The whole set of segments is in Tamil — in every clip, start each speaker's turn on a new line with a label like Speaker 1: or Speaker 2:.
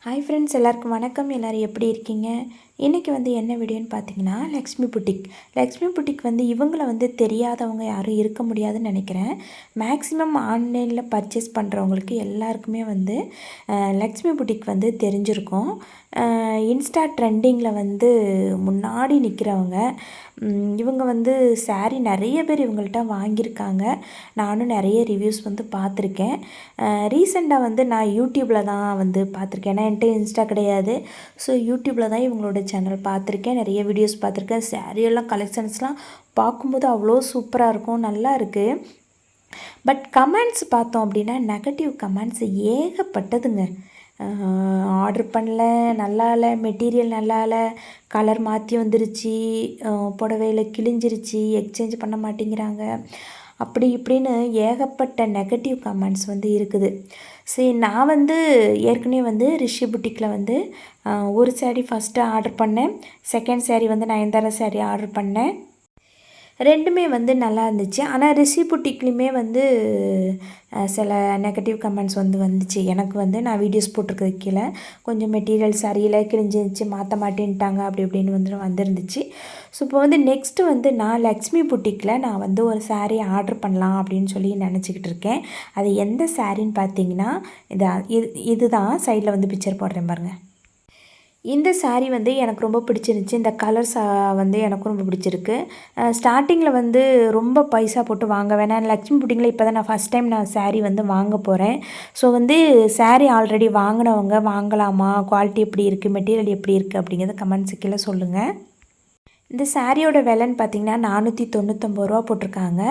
Speaker 1: ஹாய் ஃப்ரெண்ட்ஸ், எல்லாருக்கும் வணக்கம். எல்லோரும் எப்படி இருக்கீங்க? இன்றைக்கி என்ன வீடியோன்னு பார்த்தீங்கன்னா, லக்ஷ்மி புட்டிக் இவங்கள தெரியாதவங்க யாரும் இருக்க முடியாதுன்னு நினைக்கிறேன். மேக்ஸிமம் ஆன்லைனில் பர்ச்சேஸ் பண்ணுறவங்களுக்கு எல்லாருக்குமே லக்ஷ்மி புட்டிக் தெரிஞ்சிருக்கும். இன்ஸ்டா ட்ரெண்டிங்கில் முன்னாடி நிற்கிறவங்க. இவங்க சாரீ நிறைய பேர் இவங்கள்ட்ட வாங்கியிருக்காங்க. நானும் நிறைய ரிவ்யூஸ் பார்த்துருக்கேன். ரீசெண்டாக நான் யூடியூப்பில் தான் பார்த்துருக்கேன். ஏன்னா என்கிட்ட இன்ஸ்டா கிடையாது. ஸோ யூடியூப்பில் தான் இவங்களோட சேனல் பார்த்துருக்கேன். நிறைய வீடியோஸ் பார்த்துருக்கேன். சாரியெல்லாம் கலெக்ஷன்ஸ்லாம் பார்க்கும்போது அவ்வளோ சூப்பராக இருக்கும், நல்லா இருக்குது. பட் கமெண்ட்ஸ் பார்த்தோம் அப்படின்னா நெகட்டிவ் கமெண்ட்ஸ் ஏகப்பட்டதுங்க. ஆர்டர் பண்ணல, நல்லா இல்லை, மெட்டீரியல் நல்லா இல்லை, கலர் மாற்றி வந்துருச்சு, புடவையில் கிழிஞ்சிருச்சு, எக்ஸ்சேஞ்ச் பண்ண மாட்டேங்கிறாங்க, அப்படி இப்படின்னு ஏகப்பட்ட நெகட்டிவ் கமெண்ட்ஸ் இருக்குது. சரி, நான் ஏற்கனவே ரிஷி புட்டிக்கில் ஒரு சாரீ ஃபஸ்ட்டு ஆர்டர் பண்ணேன். செகண்ட் சாரீ நயன்தாரா சாரீ ஆர்டர் பண்ணேன். ரெண்டுமே நல்லா இருந்துச்சு. ஆனால் ரிஷி புட்டிக்லேயுமே சில நெகட்டிவ் கமெண்ட்ஸ் வந்துச்சு. எனக்கு நான் வீடியோஸ் போட்டிருக்கிறது கீழே கொஞ்சம் மெட்டீரியல் சரியில்லை, கிழிஞ்சிருச்சு, மாற்ற மாட்டேன்ட்டாங்க, அப்படி இப்படின்னு வந்துருந்துச்சு. ஸோ இப்போ நெக்ஸ்ட்டு நான் லக்ஷ்மி புட்டிக்கில் நான் ஒரு சாரீ ஆர்டர் பண்ணலாம் அப்படின்னு சொல்லி நினச்சிக்கிட்டு இருக்கேன். அது எந்த சாரின்னு பார்த்தீங்கன்னா, இதுதான் சைடில் பிக்சர் போடுறேன் பாருங்கள். இந்த சாரீ எனக்கு ரொம்ப பிடிச்சிருந்துச்சி. இந்த கலர்ஸ் எனக்கும் ரொம்ப பிடிச்சிருக்கு. ஸ்டார்டிங்கில் ரொம்ப பைசா போட்டு வாங்க வேணாம். லக்ஷ்மி புட்டிங்கில் இப்போ தான் நான் ஃபஸ்ட் டைம் சாரீ வாங்க போகிறேன். ஸோ சாரீ ஆல்ரெடி வாங்கினவங்க வாங்கலாமா, குவாலிட்டி எப்படி இருக்குது, மெட்டீரியல் எப்படி இருக்குது அப்படிங்கிறத கமெண்ட்ஸ் கீழே சொல்லுங்கள். இந்த சாரியோட விலைன்னு பார்த்தீங்கன்னா 499 ரூபா போட்டிருக்காங்க.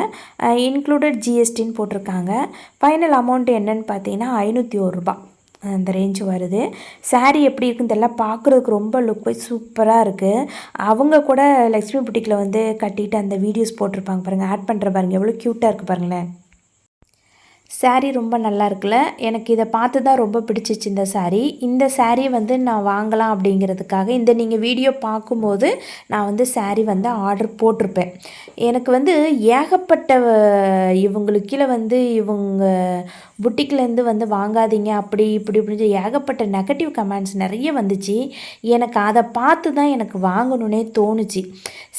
Speaker 1: இன்க்ளூடட் ஜிஎஸ்டின்னு போட்டிருக்காங்க. ஃபைனல் அமௌண்ட் என்னன்னு பார்த்தீங்கன்னா 501 ரூபா அந்த ரேஞ்சு வருது. சாரீ எப்படி இருக்குன்னு தெரியல, பார்க்குறதுக்கு ரொம்ப லுக் வைஸ் சூப்பராக இருக்குது. அவங்க கூட லக்ஷ்மி புட்டிக்கில் கட்டிட்டு அந்த வீடியோஸ் போட்டிருப்பாங்க பாருங்கள், ஆட் பண்ணுற பாருங்கள், எவ்வளோ க்யூட்டாக இருக்குது பாருங்களேன். சாரீ ரொம்ப நல்லா இருக்குல்ல. எனக்கு இதை பார்த்து தான் ரொம்ப பிடிச்சிச்சு இந்த சாரீ. இந்த சாரீ நான் வாங்கலாம் அப்படிங்கிறதுக்காக நீங்கள் வீடியோ பார்க்கும்போது நான் சாரீ ஆர்டர் போட்டிருப்பேன். எனக்கு ஏகப்பட்ட இவங்களுக்கு கீழே இவங்க புட்டிக்லேருந்து வாங்காதீங்க அப்படி இப்படி இப்படின்னு ஏகப்பட்ட நெகட்டிவ் கமெண்ட்ஸ் நிறைய வந்துச்சு. எனக்கு அதை பார்த்து தான் எனக்கு வாங்கணுன்னே தோணுச்சு.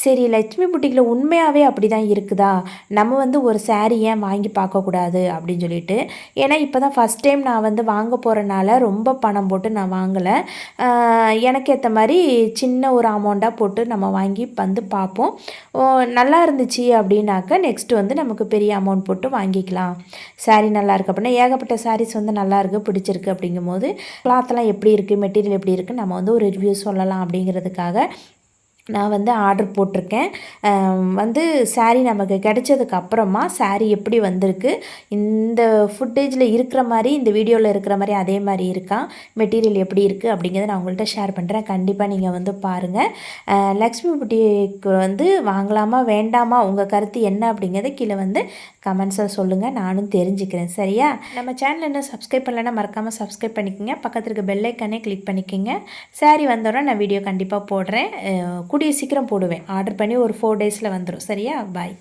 Speaker 1: சரி, லட்சுமி புட்டிக்கில் உண்மையாகவே அப்படி தான் இருக்குதா, நம்ம ஒரு சாரீ ஏன் வாங்கி பார்க்கக்கூடாது அப்படின்னு சொல்லிட்டு. ஏன்னா இப்போ தான் ஃபஸ்ட் டைம் நான் வாங்க போகிறனால ரொம்ப பணம் போட்டு நான் வாங்கலை. எனக்கு ஏற்ற மாதிரி சின்ன ஒரு அமௌண்ட்டாக போட்டு நம்ம வாங்கி பார்ப்போம். நல்லா இருந்துச்சு அப்படின்னாக்க நெக்ஸ்ட்டு நமக்கு பெரிய அமௌண்ட் போட்டு வாங்கிக்கலாம். சாரீ நல்லா இருக்குது அப்படின்னா ஏகப்பட்ட சாரீஸ் நல்லா இருக்குது, பிடிச்சிருக்கு. அப்படிங்கும்போது கிளாத்லாம் எப்படி இருக்குது, மெட்டீரியல் எப்படி இருக்குது, நம்ம ஒரு ரிவ்யூ சொல்லலாம் அப்படிங்கிறதுக்காக நான் ஆர்டர் போட்டிருக்கேன். சாரீ நமக்கு கிடைச்சதுக்கு அப்புறமா சாரீ எப்படி வந்திருக்கு, இந்த ஃபுட்டேஜில் இருக்கிற மாதிரி இந்த வீடியோவில் இருக்கிற மாதிரி அதே மாதிரி இருக்கா, மெட்டீரியல் எப்படி இருக்குது அப்படிங்கிறத நான் உங்கள்கிட்ட ஷேர் பண்ணுறேன். கண்டிப்பாக நீங்கள் பாருங்கள். லக்ஷ்மி புட்டிக்கு வாங்கலாமா வேண்டாமா, உங்கள் கருத்து என்ன அப்படிங்கிறத கீழே கமெண்ட்ஸில் சொல்லுங்கள், நானும் தெரிஞ்சுக்கிறேன். சரியா? நம்ம சேனல் என்ன சப்ஸ்கிரைப் பண்ணலைன்னா மறக்காமல் சப்ஸ்கிரைப் பண்ணிக்கோங்க. பக்கத்தில் இருக்க பெல் ஐக்கானே கிளிக் பண்ணிக்கோங்க. சாரீ வந்தோடனே நான் வீடியோ கண்டிப்பாக போடுறேன். கூடிய சீக்கிரம் போடுவேன். ஆர்டர் பண்ணி ஒரு 4 டேஸில் வந்துடும். சரியா? பாய்.